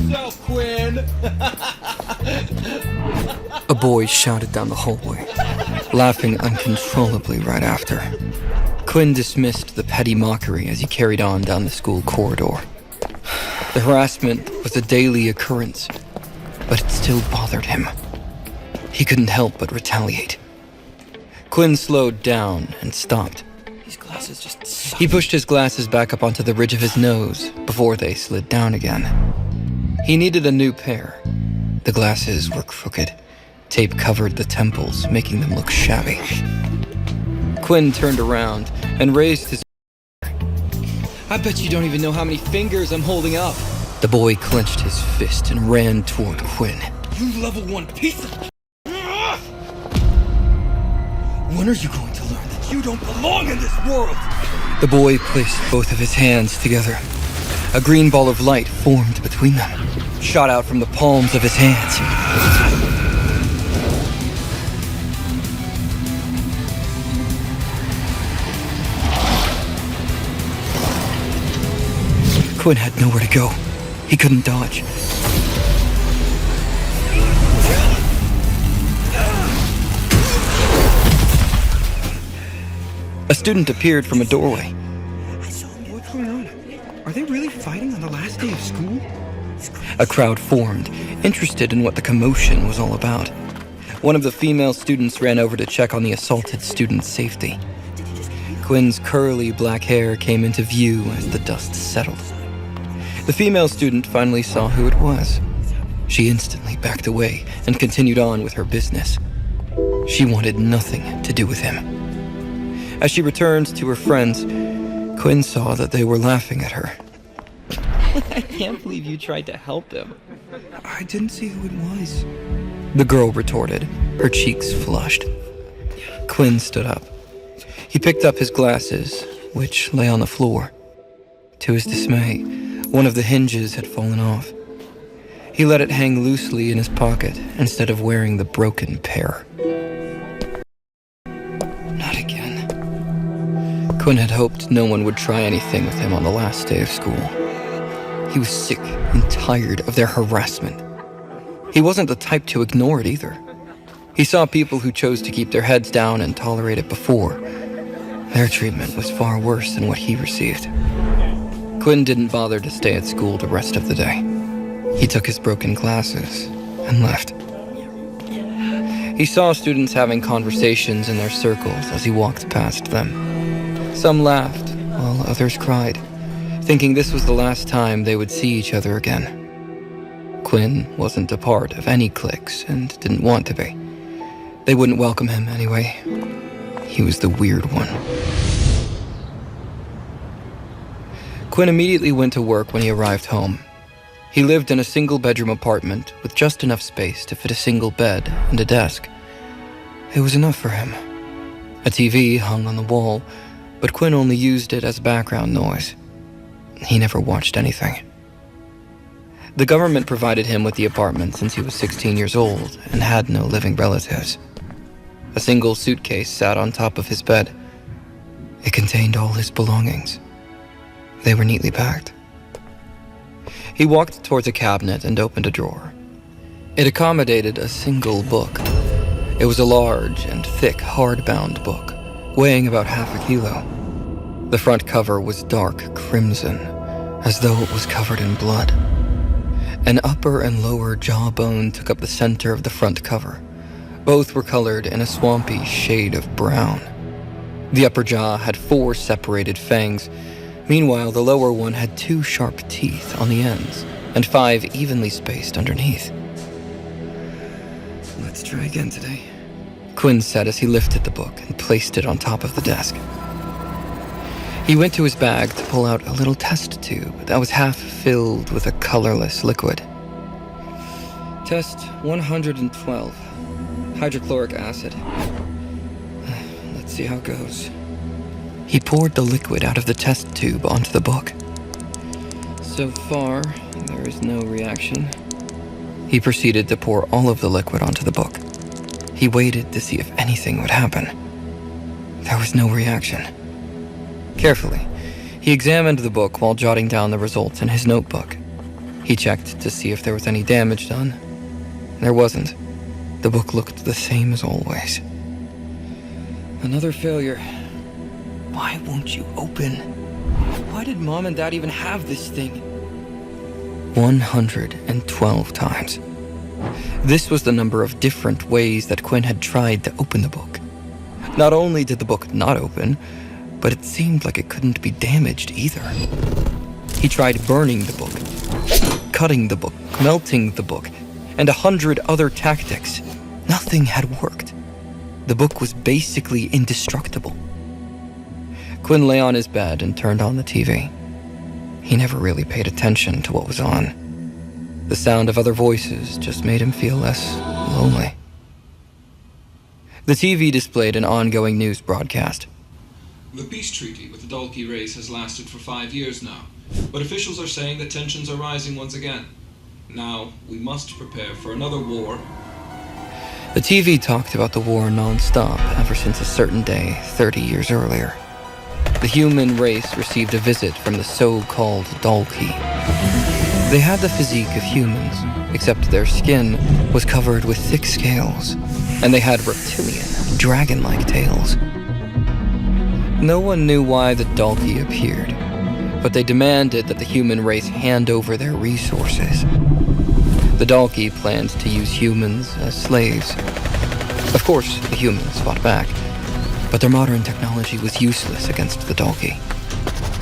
yourself, Quinn! A boy shouted down the hallway, laughing uncontrollably right after. Quinn dismissed the petty mockery as he carried on down the school corridor. The harassment was a daily occurrence, but it still bothered him. He couldn't help but retaliate. Quinn slowed down and stopped. These glasses just suck. He pushed his glasses back up onto the ridge of his nose before they slid down again. He needed a new pair. The glasses were crooked. Tape covered the temples, making them look shabby. Quinn turned around and raised his... I bet you don't even know how many fingers I'm holding up. The boy clenched his fist and ran toward Quinn. You level 1 piece of... When are you going to learn that you don't belong in this world? The boy placed both of his hands together. A green ball of light formed between them, shot out from the palms of his hands. Quinn had nowhere to go. He couldn't dodge. A student appeared from a doorway. What's going on? Are they really fighting on the last day of school? A crowd formed, interested in what the commotion was all about. One of the female students ran over to check on the assaulted student's safety. Quinn's curly black hair came into view as the dust settled. The female student finally saw who it was. She instantly backed away and continued on with her business. She wanted nothing to do with him. As she returned to her friends, Quinn saw that they were laughing at her. I can't believe you tried to help him. I didn't see who it was. The girl retorted, her cheeks flushed. Quinn stood up. He picked up his glasses, which lay on the floor. To his dismay, one of the hinges had fallen off. He let it hang loosely in his pocket instead of wearing the broken pair. Not again. Quinn had hoped no one would try anything with him on the last day of school. He was sick and tired of their harassment. He wasn't the type to ignore it either. He saw people who chose to keep their heads down and tolerate it before. Their treatment was far worse than what he received. Quinn didn't bother to stay at school the rest of the day. He took his broken glasses and left. He saw students having conversations in their circles as he walked past them. Some laughed, while others cried, thinking this was the last time they would see each other again. Quinn wasn't a part of any cliques and didn't want to be. They wouldn't welcome him anyway. He was the weird one. Quinn immediately went to work when he arrived home. He lived in a single-bedroom apartment with just enough space to fit a single bed and a desk. It was enough for him. A TV hung on the wall, but Quinn only used it as background noise. He never watched anything. The government provided him with the apartment since he was 16 years old and had no living relatives. A single suitcase sat on top of his bed. It contained all his belongings. They were neatly packed. He walked towards a cabinet and opened a drawer. It accommodated a single book. It was a large and thick hardbound book, weighing about half a kilo. The front cover was dark crimson, as though it was covered in blood. An upper and lower jawbone took up the center of the front cover. Both were colored in a swampy shade of brown. The upper jaw had 4 separated fangs. Meanwhile, the lower one had 2 sharp teeth on the ends and 5 evenly spaced underneath. Let's try again today, Quinn said as he lifted the book and placed it on top of the desk. He went to his bag to pull out a little test tube that was half filled with a colorless liquid. Test 112. Hydrochloric acid. Let's see how it goes. He poured the liquid out of the test tube onto the book. So far, there is no reaction. He proceeded to pour all of the liquid onto the book. He waited to see if anything would happen. There was no reaction. Carefully, he examined the book while jotting down the results in his notebook. He checked to see if there was any damage done. There wasn't. The book looked the same as always. Another failure. Why won't you open? Why did Mom and Dad even have this thing? 112 times. This was the number of different ways that Quinn had tried to open the book. Not only did the book not open, but it seemed like it couldn't be damaged either. He tried burning the book, cutting the book, melting the book, and 100 other tactics. Nothing had worked. The book was basically indestructible. Quinn lay on his bed and turned on the TV. He never really paid attention to what was on. The sound of other voices just made him feel less lonely. The TV displayed an ongoing news broadcast. The peace treaty with the Dalki race has lasted for 5 years now, but officials are saying that tensions are rising once again. Now, we must prepare for another war. The TV talked about the war non-stop ever since a certain day 30 years earlier. The human race received a visit from the so-called Dalki. They had the physique of humans, except their skin was covered with thick scales, and they had reptilian, dragon-like tails. No one knew why the Dalki appeared, but they demanded that the human race hand over their resources. The Dalki planned to use humans as slaves. Of course, the humans fought back, but their modern technology was useless against the Dalki.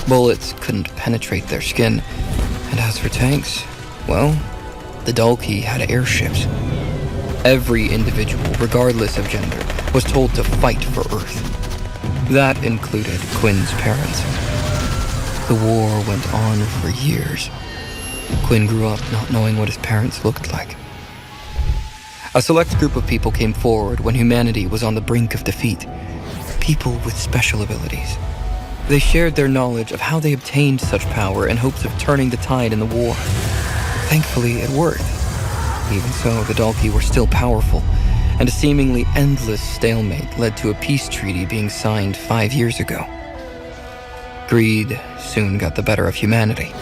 Bullets couldn't penetrate their skin, and as for tanks, well, the Dalki had airships. Every individual, regardless of gender, was told to fight for Earth. That included Quinn's parents. The war went on for years. Quinn grew up not knowing what his parents looked like. A select group of people came forward when humanity was on the brink of defeat. People with special abilities. They shared their knowledge of how they obtained such power in hopes of turning the tide in the war. Thankfully, it worked. Even so, the Dalki were still powerful, and a seemingly endless stalemate led to a peace treaty being signed 5 years ago. Greed soon got the better of humanity.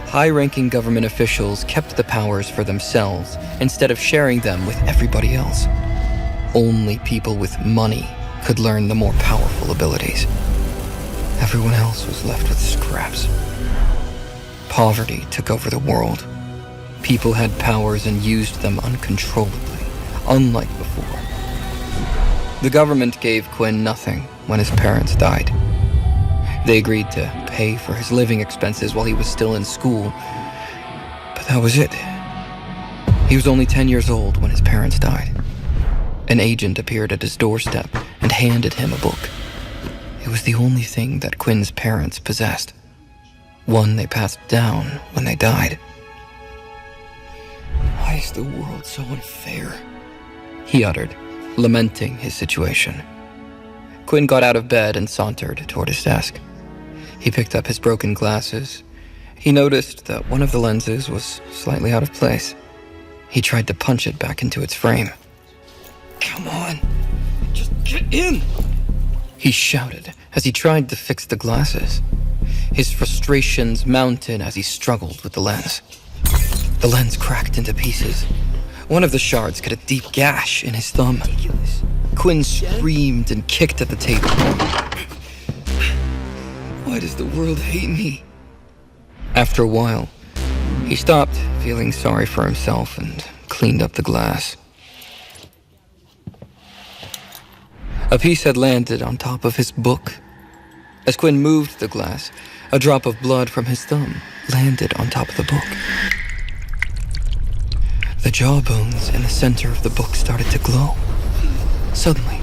High-ranking government officials kept the powers for themselves instead of sharing them with everybody else. Only people with money could learn the more powerful abilities. Everyone else was left with scraps. Poverty took over the world. People had powers and used them uncontrollably, unlike before. The government gave Quinn nothing when his parents died. They agreed to pay for his living expenses while he was still in school, but that was it. He was only 10 years old when his parents died. An agent appeared at his doorstep and handed him a book. It was the only thing that Quinn's parents possessed. One they passed down when they died. Why is the world so unfair? He uttered, lamenting his situation. Quinn got out of bed and sauntered toward his desk. He picked up his broken glasses. He noticed that one of the lenses was slightly out of place. He tried to punch it back into its frame. Come on, just get in! He shouted as he tried to fix the glasses. His frustrations mounted as he struggled with the lens. The lens cracked into pieces. One of the shards cut a deep gash in his thumb. Quinn screamed and kicked at the table. Why does the world hate me? After a while, he stopped feeling sorry for himself and cleaned up the glass. A piece had landed on top of his book. As Quinn moved the glass, a drop of blood from his thumb landed on top of the book. The jawbones in the center of the book started to glow. Suddenly,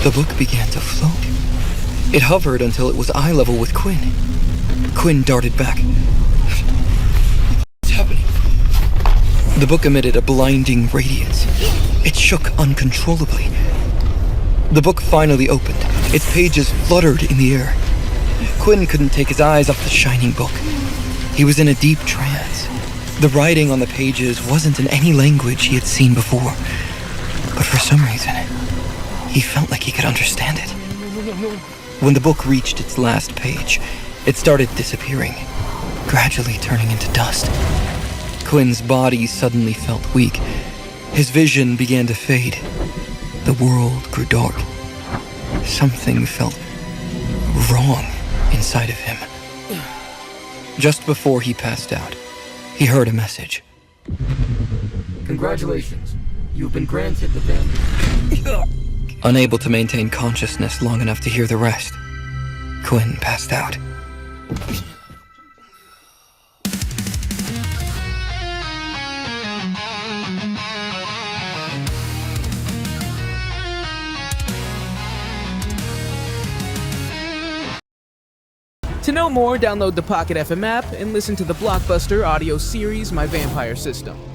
the book began to float. It hovered until it was eye level with Quinn. Quinn darted back. What's happening? The book emitted a blinding radiance. It shook uncontrollably. The book finally opened. Its pages fluttered in the air. Quinn couldn't take his eyes off the shining book. He was in a deep trance. The writing on the pages wasn't in any language he had seen before. But for some reason, he felt like he could understand it. When the book reached its last page, it started disappearing, gradually turning into dust. Quinn's body suddenly felt weak. His vision began to fade. The world grew dark. Something felt wrong inside of him. Just before he passed out, he heard a message. Congratulations. You've been granted the bandage. Unable to maintain consciousness long enough to hear the rest, Quinn passed out. To know more, download the Pocket FM app and listen to the blockbuster audio series My Vampire System.